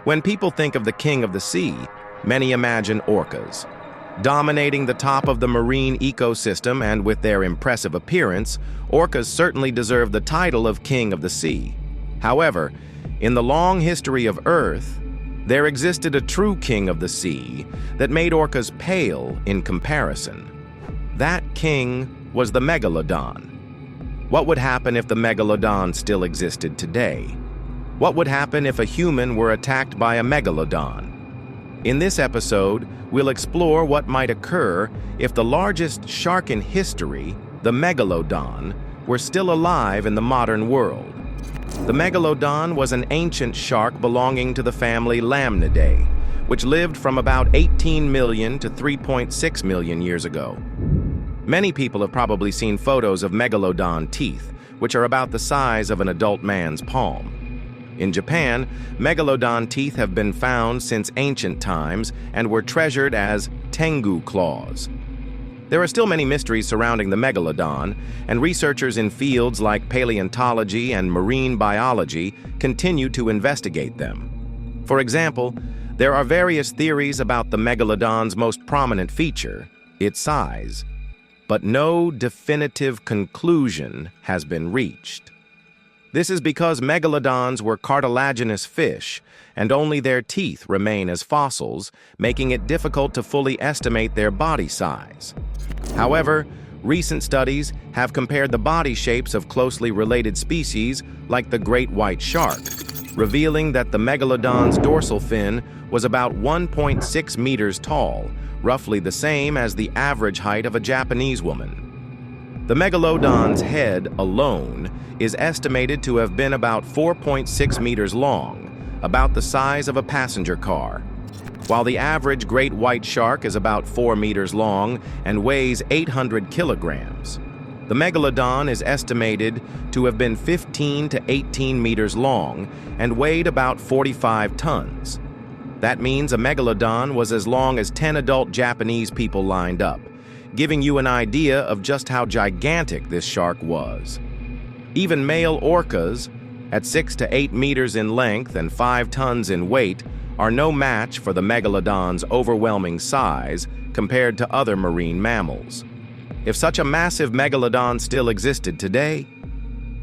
When people think of the king of the sea, many imagine orcas. Dominating the top of the marine ecosystem and with their impressive appearance, orcas certainly deserve the title of king of the sea. However, in the long history of Earth, there existed a true king of the sea that made orcas pale in comparison. That king was the Megalodon. What would happen if the Megalodon still existed today? What would happen if a human were attacked by a Megalodon? In this episode, we'll explore what might occur if the largest shark in history, the Megalodon, were still alive in the modern world. The Megalodon was an ancient shark belonging to the family Lamnidae, which lived from about 18 million to 3.6 million years ago. Many people have probably seen photos of Megalodon teeth, which are about the size of an adult man's palm. In Japan, Megalodon teeth have been found since ancient times and were treasured as tengu claws. There are still many mysteries surrounding the Megalodon, and researchers in fields like paleontology and marine biology continue to investigate them. For example, there are various theories about the Megalodon's most prominent feature, its size, but no definitive conclusion has been reached. This is because Megalodons were cartilaginous fish, and only their teeth remain as fossils, making it difficult to fully estimate their body size. However, recent studies have compared the body shapes of closely related species like the great white shark, revealing that the Megalodon's dorsal fin was about 1.6 meters tall, roughly the same as the average height of a Japanese woman. The Megalodon's head alone is estimated to have been about 4.6 meters long, about the size of a passenger car, while the average great white shark is about 4 meters long and weighs 800 kilograms. The Megalodon is estimated to have been 15 to 18 meters long and weighed about 45 tons. That means a Megalodon was as long as 10 adult Japanese people lined up, giving you an idea of just how gigantic this shark was. Even male orcas, at 6 to 8 meters in length and 5 tons in weight, are no match for the Megalodon's overwhelming size compared to other marine mammals. If such a massive Megalodon still existed today,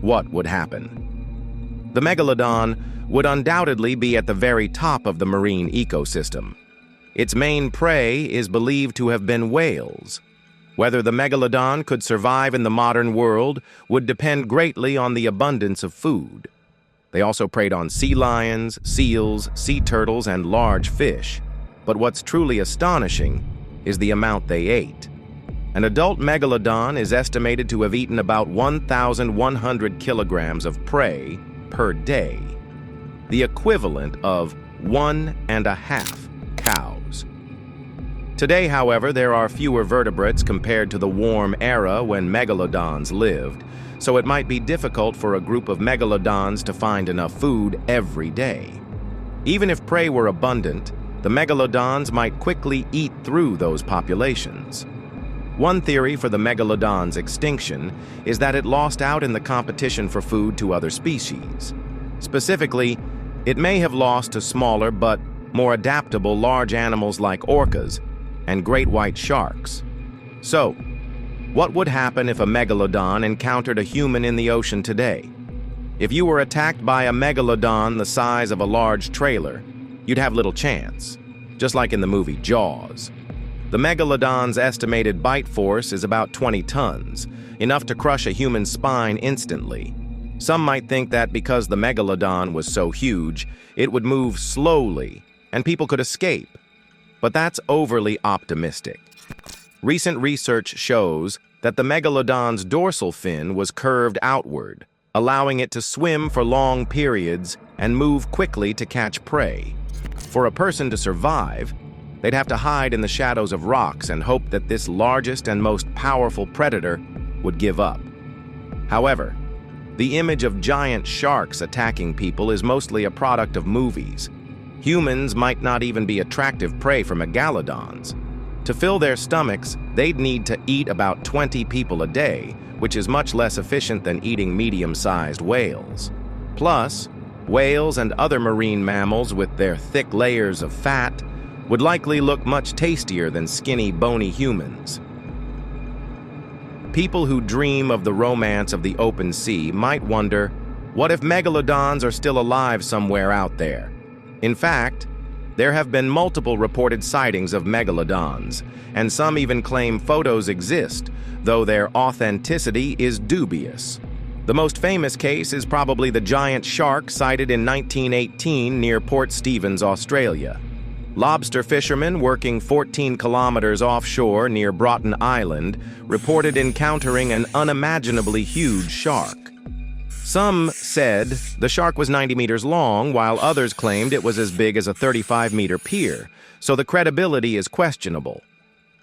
what would happen? The Megalodon would undoubtedly be at the very top of the marine ecosystem. Its main prey is believed to have been whales. Whether the Megalodon could survive in the modern world would depend greatly on the abundance of food. They also preyed on sea lions, seals, sea turtles, and large fish. But what's truly astonishing is the amount they ate. An adult Megalodon is estimated to have eaten about 1,100 kilograms of prey per day, the equivalent of 1.5 cows. Today, however, there are fewer vertebrates compared to the warm era when Megalodons lived, so it might be difficult for a group of Megalodons to find enough food every day. Even if prey were abundant, the Megalodons might quickly eat through those populations. One theory for the Megalodon's extinction is that it lost out in the competition for food to other species. Specifically, it may have lost to smaller but more adaptable large animals like orcas and great white sharks. So, what would happen if a Megalodon encountered a human in the ocean today? If you were attacked by a Megalodon the size of a large trailer, you'd have little chance, just like in the movie Jaws. The Megalodon's estimated bite force is about 20 tons, enough to crush a human spine instantly. Some might think that because the Megalodon was so huge, it would move slowly and people could escape. But that's overly optimistic. Recent research shows that the Megalodon's dorsal fin was curved outward, allowing it to swim for long periods and move quickly to catch prey. For a person to survive, they'd have to hide in the shadows of rocks and hope that this largest and most powerful predator would give up. However, the image of giant sharks attacking people is mostly a product of movies. Humans might not even be attractive prey for megalodons. To fill their stomachs, they'd need to eat about 20 people a day, which is much less efficient than eating medium-sized whales. Plus, Whales and other marine mammals with their thick layers of fat would likely look much tastier than skinny, bony humans. People who dream of the romance of the open sea might wonder, what if megalodons are still alive somewhere out there? In fact, there have been multiple reported sightings of megalodons, and some even claim photos exist, though their authenticity is dubious. The most famous case is probably the giant shark sighted in 1918 near Port Stephens, Australia. Lobster fishermen working 14 kilometers offshore near Broughton Island reported encountering an unimaginably huge shark. Some said the shark was 90 meters long, while others claimed it was as big as a 35-meter pier, so the credibility is questionable.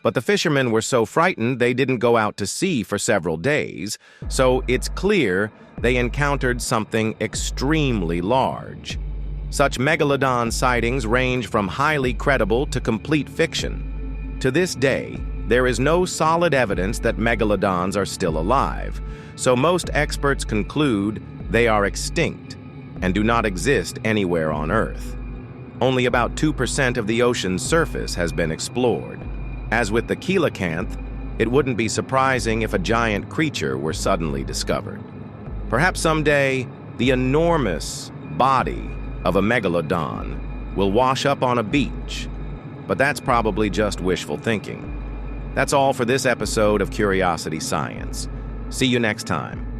But the fishermen were so frightened they didn't go out to sea for several days, so it's clear they encountered something extremely large. Such megalodon sightings range from highly credible to complete fiction. To this day, there is no solid evidence that megalodons are still alive, so most experts conclude they are extinct and do not exist anywhere on Earth. Only about 2% of the ocean's surface has been explored. As with the coelacanth, it wouldn't be surprising if a giant creature were suddenly discovered. Perhaps someday, the enormous body of a megalodon will wash up on a beach, but that's probably just wishful thinking. That's all for this episode of Curiosity Science. See you next time.